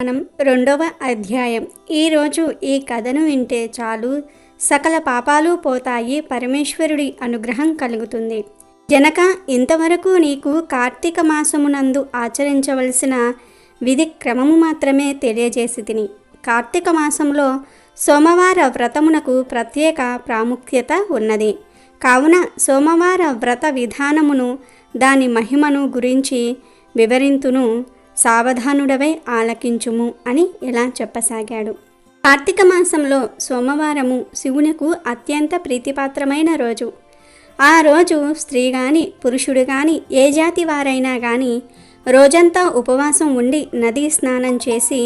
మనం రెండవ అధ్యాయం. ఈరోజు ఈ కథను వింటే చాలు, సకల పాపాలు పోతాయి, పరమేశ్వరుడి అనుగ్రహం కలుగుతుంది. జనక, ఇంతవరకు నీకు కార్తీక మాసమునందు ఆచరించవలసిన విధి క్రమము మాత్రమే తెలియజేసి తిని. కార్తీక మాసంలో సోమవార వ్రతమునకు ప్రత్యేక ప్రాముఖ్యత ఉన్నది. కావున సోమవార వ్రత విధానమును, దాని మహిమను గురించి వివరింతును, సావధానుడవై ఆలకించుము అని ఇలా చెప్పసాగాడు. కార్తీక మాసంలో సోమవారము శివునికి అత్యంత ప్రీతిపాత్రమైన రోజు. ఆ రోజు స్త్రీ గాని పురుషుడు గాని ఏ జాతి వారైనా గాని రోజంతా ఉపవాసం ఉండి నదీ స్నానం చేసి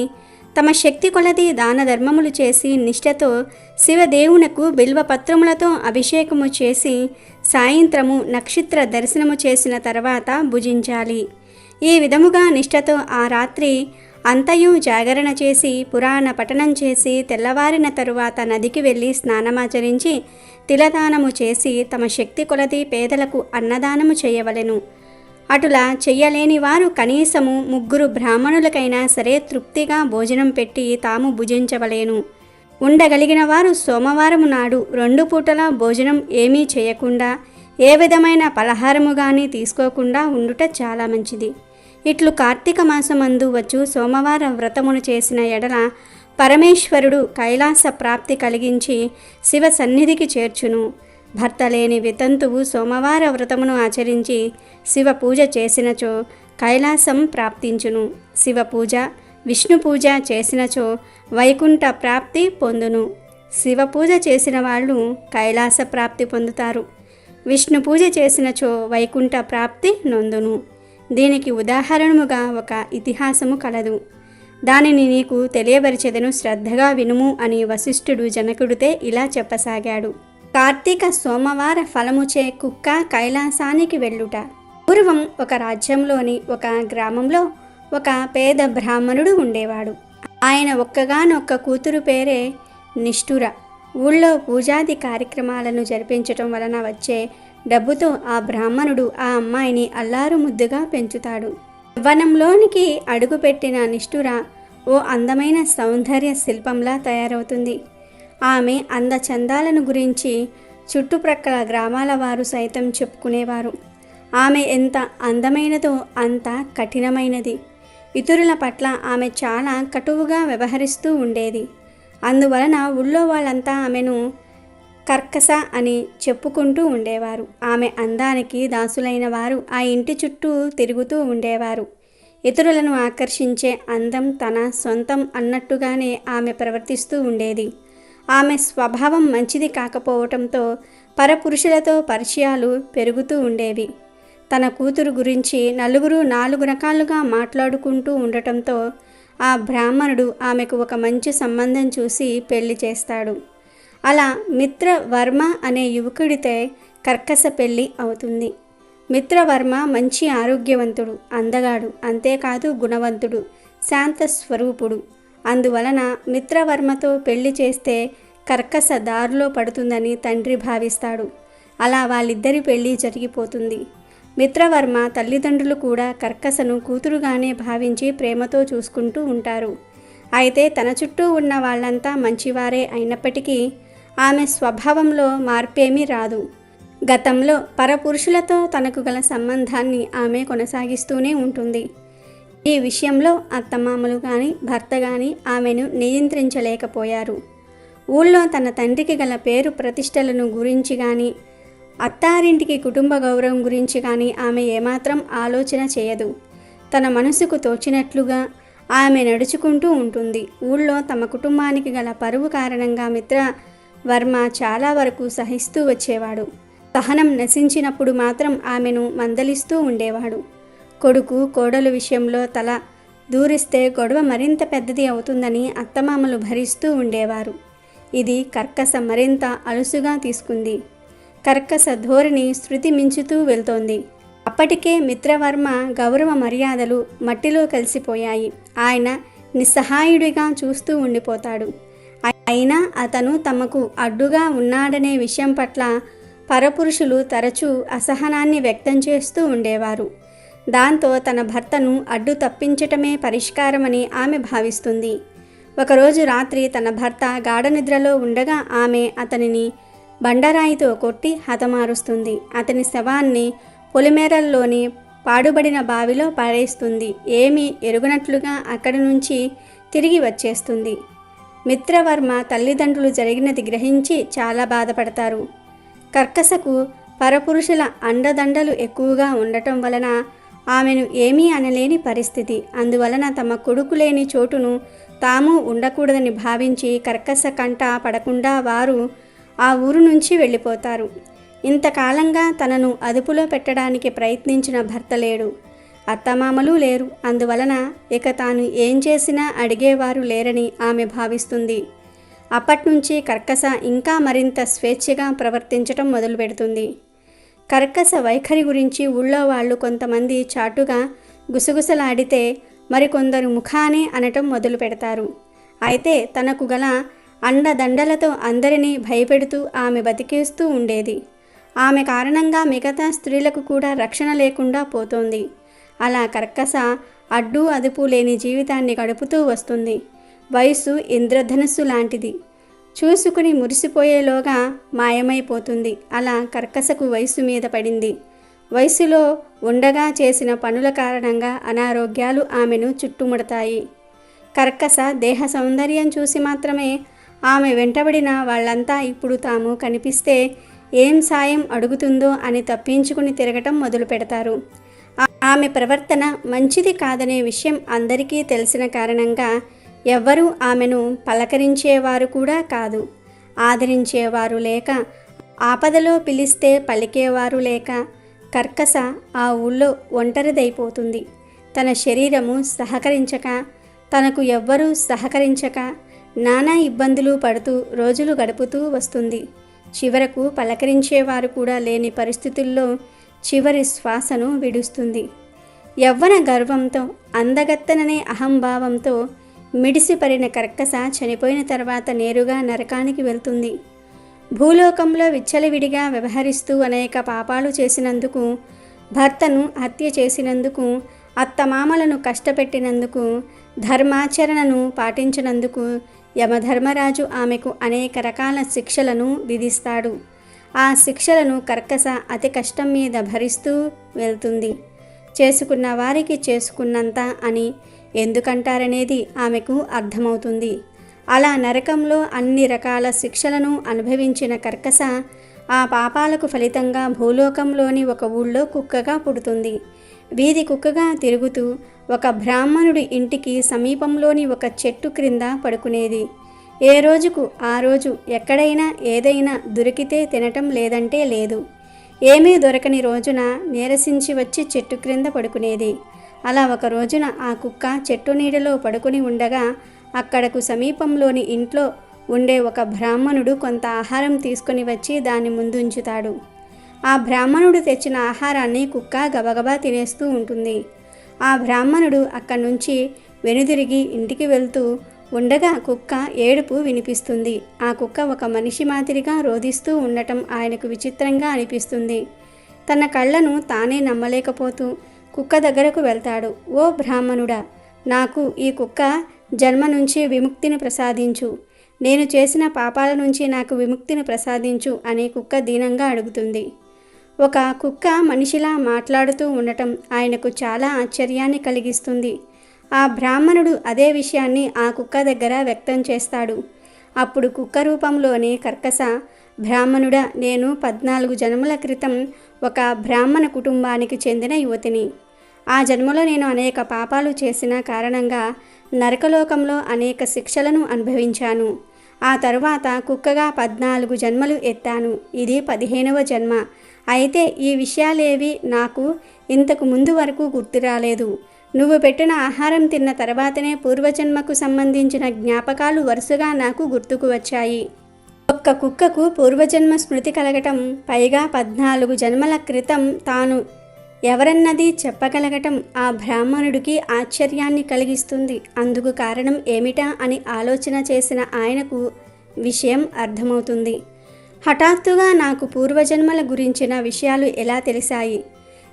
తమ శక్తి కొలది దాన ధర్మములు చేసి నిష్ఠతో శివదేవునకు బిల్వపత్రములతో అభిషేకము చేసి సాయంత్రము నక్షత్ర దర్శనము చేసిన తర్వాత భుజించాలి. ఈ విధముగా నిష్ఠతో ఆ రాత్రి అంతయు జాగరణ చేసి పురాణ పఠనం చేసి తెల్లవారిన తరువాత నదికి వెళ్ళి స్నానమాచరించి తిలదానము చేసి తమ శక్తి కొలది పేదలకు అన్నదానము చేయవలెను. అటులా చెయ్యలేని వారు కనీసము 3 బ్రాహ్మణులకైనా సరే తృప్తిగా భోజనం పెట్టి తాము భుజించవలేను. ఉండగలిగిన వారు సోమవారము నాడు 2 పూటల భోజనం ఏమీ చేయకుండా ఏ విధమైన పలహారము కానీ తీసుకోకుండా ఉండుట చాలా మంచిది. ఇట్లు కార్తీక మాసమందు వచ్చు సోమవార వ్రతమును చేసిన ఎడల పరమేశ్వరుడు కైలాస ప్రాప్తి కలిగించి శివ సన్నిధికి చేర్చును. భర్త లేని వితంతువు సోమవార వ్రతమును ఆచరించి శివ పూజ చేసినచో కైలాసం ప్రాప్తించును. శివ పూజ విష్ణు పూజ చేసినచో వైకుంఠ ప్రాప్తి పొందును. శివ పూజ చేసిన వాళ్ళు కైలాస ప్రాప్తి పొందుతారు. విష్ణు పూజ చేసినచో వైకుంఠ ప్రాప్తి నొందును. దీనికి ఉదాహరణముగా ఒక ఇతిహాసము కలదు. దానిని నీకు తెలియబరిచెదను, శ్రద్ధగా వినుము అని వశిష్ఠుడు జనకుడితే ఇలా చెప్పసాగాడు. కార్తీక సోమవార ఫలముచే కుక్క కైలాసానికి వెళ్ళుట. పూర్వం ఒక రాజ్యంలోని ఒక గ్రామంలో ఒక పేద బ్రాహ్మణుడు ఉండేవాడు. ఆయన ఒక్కగానొక్క కూతురు పేరే నిష్ఠుర. ఊళ్ళో పూజాది కార్యక్రమాలను జరిపించటం వలన వచ్చే డబ్బుతో ఆ బ్రాహ్మణుడు ఆ అమ్మాయిని అల్లారు ముద్దుగా పెంచుతాడు. వనంలోనికి అడుగుపెట్టిన నిష్ఠుర ఓ అందమైన సౌందర్య శిల్పంలా తయారవుతుంది. ఆమె అందచందాలను గురించి చుట్టుప్రక్కల గ్రామాల వారు సైతం చెప్పుకునేవారు. ఆమె ఎంత అందమైనదో అంత కఠినమైనది. ఇతరుల పట్ల ఆమె చాలా కటువుగా వ్యవహరిస్తూ ఉండేది. అందువలన ఊళ్ళో వాళ్ళంతా ఆమెను కర్కశ అని చెప్పుకుంటూ ఉండేవారు. ఆమె అందానికి దాసులైన వారు ఆ ఇంటి చుట్టూ తిరుగుతూ ఉండేవారు. ఇతరులను ఆకర్షించే అందం తన సొంతం అన్నట్టుగానే ఆమె ప్రవర్తిస్తూ ఉండేది. ఆమె స్వభావం మంచిది కాకపోవటంతో పరపురుషులతో పరిచయాలు పెరుగుతూ ఉండేవి. తన కూతురు గురించి నలుగురు 4 రకాలుగా మాట్లాడుకుంటూ ఉండటంతో ఆ బ్రాహ్మణుడు ఆమెకు ఒక మంచి సంబంధం చూసి పెళ్లి చేస్తాడు. అలా మిత్రవర్మ అనే యువకుడితే కర్కశ పెళ్లి అవుతుంది. మిత్రవర్మ మంచి ఆరోగ్యవంతుడు, అందగాడు, అంతేకాదు గుణవంతుడు, శాంత స్వరూపుడు. అందువలన మిత్రవర్మతో పెళ్లి చేస్తే కర్కశ దారిలో పడుతుందని తండ్రి భావిస్తాడు. అలా వాళ్ళిద్దరి పెళ్లి జరిగిపోతుంది. మిత్రవర్మ తల్లిదండ్రులు కూడా కర్కశను కూతురుగానే భావించి ప్రేమతో చూసుకుంటూ ఉంటారు. అయితే తన చుట్టూ ఉన్న వాళ్ళంతా మంచివారే అయినప్పటికీ ఆమె స్వభావంలో మార్పేమీ రాదు. గతంలో పరపురుషులతో తనకు గల సంబంధాన్ని ఆమె కొనసాగిస్తూనే ఉంటుంది. ఈ విషయంలో అత్తమామలు కానీ భర్త కానీ ఆమెను నియంత్రించలేకపోయారు. ఊళ్ళో తన తండ్రికి గల పేరు ప్రతిష్టలను గురించి కానీ అత్తారింటికి కుటుంబ గౌరవం గురించి కానీ ఆమె ఏమాత్రం ఆలోచన చేయదు. తన మనసుకు తోచినట్లుగా ఆమె నడుచుకుంటూ ఉంటుంది. ఊళ్ళో తమ కుటుంబానికి గల పరువు కారణంగా మిత్రవర్మ చాలా వరకు సహిస్తూ వచ్చేవాడు. సహనం నశించినప్పుడు మాత్రం ఆమెను మందలిస్తూ ఉండేవాడు. కొడుకు కోడలు విషయంలో తల దూరిస్తే గొడవ మరింత పెద్దది అవుతుందని అత్తమామలు భరిస్తూ ఉండేవారు. ఇది కర్కశ మరింత అలుసుగా తీసుకుంది. కర్కశ ధోరణి శృతి మించుతూ వెళ్తోంది. అప్పటికే మిత్రవర్మ గౌరవ మర్యాదలు మట్టిలో కలిసిపోయాయి. ఆయన నిస్సహాయుడిగా చూస్తూ ఉండిపోతాడు. అయినా అతను తమకు అడ్డుగా ఉన్నాడనే విషయం పట్ల పరపురుషులు తరచూ అసహనాన్ని వ్యక్తం చేస్తూ ఉండేవారు. దాంతో తన భర్తను అడ్డు తప్పించటమే పరిష్కారమని ఆమె భావిస్తుంది. ఒకరోజు రాత్రి తన భర్త గాఢనిద్రలో ఉండగా ఆమె అతనిని బండరాయితో కొట్టి హతమారుస్తుంది. అతని శవాన్ని పొలిమేరల్లోని పాడుబడిన బావిలో పారేస్తుంది. ఏమీ ఎరుగనట్లుగా అక్కడి నుంచి తిరిగి వచ్చేస్తుంది. మిత్రవర్మ తల్లిదండ్రులు జరిగినది గ్రహించి చాలా బాధపడతారు. కర్కసకు పరపురుషుల అండదండలు ఎక్కువగా ఉండటం వలన ఆమెను ఏమీ అనలేని పరిస్థితి. అందువలన తమ కొడుకు లేని చోటును తాము ఉండకూడదని భావించి కర్కస కంట పడకుండా వారు ఆ ఊరు నుంచి వెళ్ళిపోతారు. ఇంతకాలంగా తనను అదుపులో పెట్టడానికి ప్రయత్నించిన భర్త లేడు, అత్తమామలు లేరు. అందువలన ఇక తాను ఏం చేసినా అడిగేవారు లేరని ఆమె భావిస్తుంది. అప్పట్నుంచి కర్కస ఇంకా మరింత స్వేచ్ఛగా ప్రవర్తించటం మొదలుపెడుతుంది. కర్కస వైఖరి గురించి ఊళ్ళో వాళ్ళు కొంతమంది చాటుగా గుసగుసలాడితే మరికొందరు ముఖానే అనటం మొదలు పెడతారు. అయితే తనకు గల అండదండలతో అందరినీ భయపెడుతూ ఆమె బతికేస్తూ ఉండేది. ఆమె కారణంగా మిగతా స్త్రీలకు కూడా రక్షణ లేకుండా పోతోంది. అలా కర్కస అడ్డు అదుపు లేని జీవితాన్ని గడుపుతూ వస్తుంది. వయసు ఇంద్రధనుస్సు లాంటిది, చూసుకుని మురిసిపోయేలోగా మాయమైపోతుంది. అలా కర్కసకు వయసు మీద పడింది. వయసులో ఉండగా చేసిన పనుల కారణంగా అనారోగ్యాలు ఆమెను చుట్టుముడతాయి. కర్కస దేహ సౌందర్యం చూసి మాత్రమే ఆమె వెంటబడిన వాళ్ళంతా ఇప్పుడు తాము కనిపిస్తే ఏం సాయం అడుగుతుందో అని తప్పించుకుని తిరగటం మొదలు పెడతారు. ఆమె ప్రవర్తన మంచిది కాదనే విషయం అందరికీ తెలిసిన కారణంగా ఎవ్వరూ ఆమెను పలకరించేవారు కూడా కాదు. ఆదరించేవారు లేక, ఆపదలో పిలిస్తే పలికేవారు లేక కర్కస ఆ ఊళ్ళో ఒంటరిదైపోతుంది. తన శరీరము సహకరించక, తనకు ఎవ్వరూ సహకరించక నానా ఇబ్బందులు పడుతూ రోజులు గడుపుతూ వస్తుంది. చివరకు పలకరించేవారు కూడా లేని పరిస్థితుల్లో చివరి శ్వాసను విడుస్తుంది. యవ్వన గర్వంతో, అందగత్తననే అహంభావంతో మిడిసిపడిన కర్కస చనిపోయిన తర్వాత నేరుగా నరకానికి వెళ్తుంది. భూలోకంలో విచ్చలవిడిగా వ్యవహరిస్తూ అనేక పాపాలు చేసినందుకు, భర్తను హత్య చేసినందుకు, అత్తమామలను కష్టపెట్టినందుకు, ధర్మాచరణను పాటించినందుకు యమధర్మరాజు ఆమెకు అనేక రకాల శిక్షలను విధిస్తాడు. ఆ శిక్షలను కర్కస అతి కష్టం మీద భరిస్తూ వెళ్తుంది. చేసుకున్న వారికి చేసుకున్నంత అని ఎందుకంటారనేది ఆమెకు అర్థమవుతుంది. అలా నరకంలో అన్ని రకాల శిక్షలను అనుభవించిన కర్కస ఆ పాపాలకు ఫలితంగా భూలోకంలోని ఒక ఊళ్ళో కుక్కగా పుడుతుంది. వీధి కుక్కగా తిరుగుతూ ఒక బ్రాహ్మణుడి ఇంటికి సమీపంలోని ఒక చెట్టు క్రింద పడుకునేది. ఏ రోజుకు ఆ రోజు ఎక్కడైనా ఏదైనా దొరికితే తినటం, లేదంటే లేదు. ఏమీ దొరకని రోజున నీరసించి వచ్చి చెట్టు క్రింద పడుకునేది. అలా ఒక రోజున ఆ కుక్క చెట్టు నీడలో పడుకుని ఉండగా అక్కడకు సమీపంలోని ఇంట్లో ఉండే ఒక బ్రాహ్మణుడు కొంత ఆహారం తీసుకొని వచ్చి దాని ముందుంచుతాడు. ఆ బ్రాహ్మణుడు తెచ్చిన ఆహారాన్ని కుక్క గబగబా తినేస్తూ ఉంటుంది. ఆ బ్రాహ్మణుడు అక్కడి నుంచి వెనుదిరిగి ఇంటికి వెళ్తూ ఉండగా కుక్క ఏడుపు వినిపిస్తుంది. ఆ కుక్క ఒక మనిషి మాదిరిగా రోదిస్తూ ఉండటం ఆయనకు విచిత్రంగా అనిపిస్తుంది. తన కళ్ళను తానే నమ్మలేకపోతూ కుక్క దగ్గరకు వెళ్తాడు. ఓ బ్రాహ్మణుడా, నాకు ఈ కుక్క జన్మ నుంచి విముక్తిని ప్రసాదించు, నేను చేసిన పాపాల నుంచి నాకు విముక్తిని ప్రసాదించు అని కుక్క దీనంగా అడుగుతుంది. ఒక కుక్క మనిషిలా మాట్లాడుతూ ఉండటం ఆయనకు చాలా ఆశ్చర్యాన్ని కలిగిస్తుంది. ఆ బ్రాహ్మణుడు అదే విషయాన్ని ఆ కుక్క దగ్గర వ్యక్తం చేస్తాడు. అప్పుడు కుక్క రూపంలోని కర్కస, బ్రాహ్మణుడా, నేను 14 జన్మల క్రితం ఒక బ్రాహ్మణ కుటుంబానికి చెందిన యువతిని. ఆ జన్మలో నేను అనేక పాపాలు చేసిన కారణంగా నరకలోకంలో అనేక శిక్షలను అనుభవించాను. ఆ తరువాత కుక్కగా 14 జన్మలు ఎత్తాను. ఇది 15వ జన్మ. అయితే ఈ విషయాలేవి నాకు ఇంతకు ముందు వరకు గుర్తురాలేదు. నువ్వు పెట్టిన ఆహారం తిన్న తర్వాతనే పూర్వజన్మకు సంబంధించిన జ్ఞాపకాలు వరుసగా నాకు గుర్తుకు వచ్చాయి. ఒక్క కుక్కకు పూర్వజన్మ స్మృతి కలగటం, పైగా 14 జన్మల క్రితం తాను ఎవరన్నది చెప్పగలగటం ఆ బ్రాహ్మణుడికి ఆశ్చర్యాన్ని కలిగిస్తుంది. అందుకు కారణం ఏమిటా అని ఆలోచన చేసిన ఆయనకు విషయం అర్థమవుతుంది. హఠాత్తుగా నాకు పూర్వజన్మల గురించిన విషయాలు ఎలా తెలిసాయి?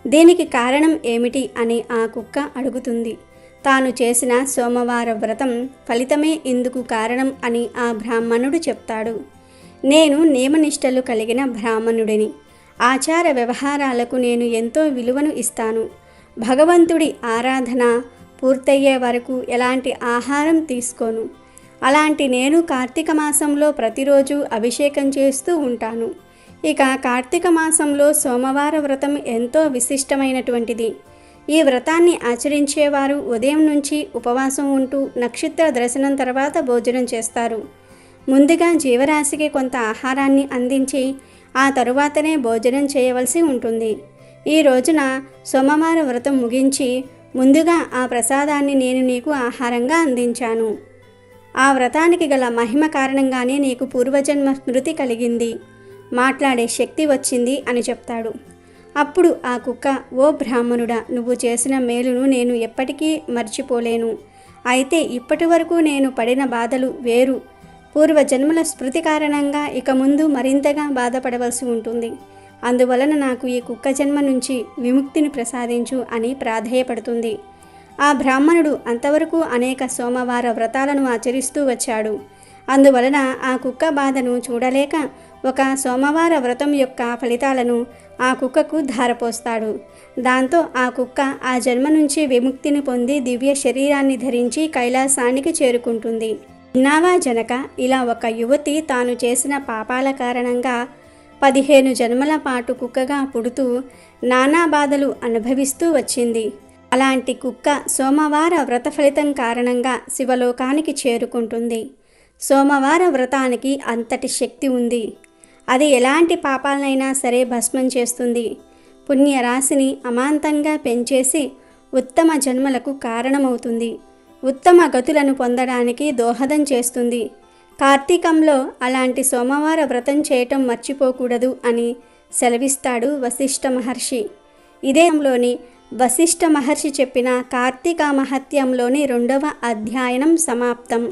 దీనికి కారణం ఏమిటి అని ఆ కుక్క అడుగుతుంది. తాను చేసిన సోమవార వ్రతం ఫలితమే ఇందుకు కారణం అని ఆ బ్రాహ్మణుడు చెప్తాడు. నేను నియమనిష్టలు కలిగిన బ్రాహ్మణుడిని. ఆచార వ్యవహారాలకు నేను ఎంతో విలువను ఇస్తాను. భగవంతుడి ఆరాధన పూర్తయ్యే వరకు ఎలాంటి ఆహారం తీసుకోను. అలాంటి నేను కార్తీక మాసంలో ప్రతిరోజు అభిషేకం చేస్తూ ఉంటాను. ఇక కార్తీక మాసంలో సోమవార వ్రతం ఎంతో విశిష్టమైనటువంటిది. ఈ వ్రతాన్ని ఆచరించేవారు ఉదయం నుంచి ఉపవాసం ఉంటూ నక్షత్ర దర్శనం తర్వాత భోజనం చేస్తారు. ముందుగా జీవరాశికి కొంత ఆహారాన్ని అందించి ఆ తరువాతనే భోజనం చేయవలసి ఉంటుంది. ఈ రోజున సోమవార వ్రతం ముగించి ముందుగా ఆ ప్రసాదాన్ని నేను నీకు ఆహారంగా అందించాను. ఆ వ్రతానికి గల మహిమ కారణంగానే నీకు పూర్వజన్మ స్మృతి కలిగింది, మాట్లాడే శక్తి వచ్చింది అని చెప్తాడు. అప్పుడు ఆ కుక్క, ఓ బ్రాహ్మణుడా, నువ్వు చేసిన మేలును నేను ఎప్పటికీ మర్చిపోలేను. అయితే ఇప్పటి వరకు నేను పడిన బాధలు వేరు. పూర్వజన్మల స్మృతి కారణంగా ఇక ముందు మరింతగా బాధపడవలసి ఉంటుంది. అందువలన నాకు ఈ కుక్క జన్మ నుంచి విముక్తిని ప్రసాదించు అని ప్రాధేయపడుతుంది. ఆ బ్రాహ్మణుడు అంతవరకు అనేక సోమవార వ్రతాలను ఆచరిస్తూ వచ్చాడు. అందువలన ఆ కుక్క బాధను చూడలేక ఒక సోమవార వ్రతం యొక్క ఫలితాలను ఆ కుక్కకు ధారపోస్తాడు. దాంతో ఆ కుక్క ఆ జన్మ నుంచి విముక్తిని పొంది దివ్య శరీరాన్ని ధరించి కైలాసానికి చేరుకుంటుంది. విన్నావా జనక, ఇలా ఒక యువతి తాను చేసిన పాపాల కారణంగా 15 జన్మల పాటు కుక్కగా పుడుతూ నానా బాధలు అనుభవిస్తూ వచ్చింది. అలాంటి కుక్క సోమవార వ్రత ఫలితం కారణంగా శివలోకానికి చేరుకుంటుంది. సోమవార వ్రతానికి అంతటి శక్తి ఉంది. అది ఎలాంటి పాపాలనైనా సరే భస్మం చేస్తుంది. పుణ్యరాశిని అమాంతంగా పెంచేసి ఉత్తమ జన్మలకు కారణమవుతుంది. ఉత్తమ గతులను పొందడానికి దోహదం చేస్తుంది. కార్తీకంలో అలాంటి సోమవార వ్రతం చేయటం మర్చిపోకూడదు అని సెలవిస్తాడు వశిష్ఠ మహర్షి. ఇదేంలోని వశిష్ఠ మహర్షి చెప్పిన కార్తీక మహత్యంలోని 2వ అధ్యాయం సమాప్తం.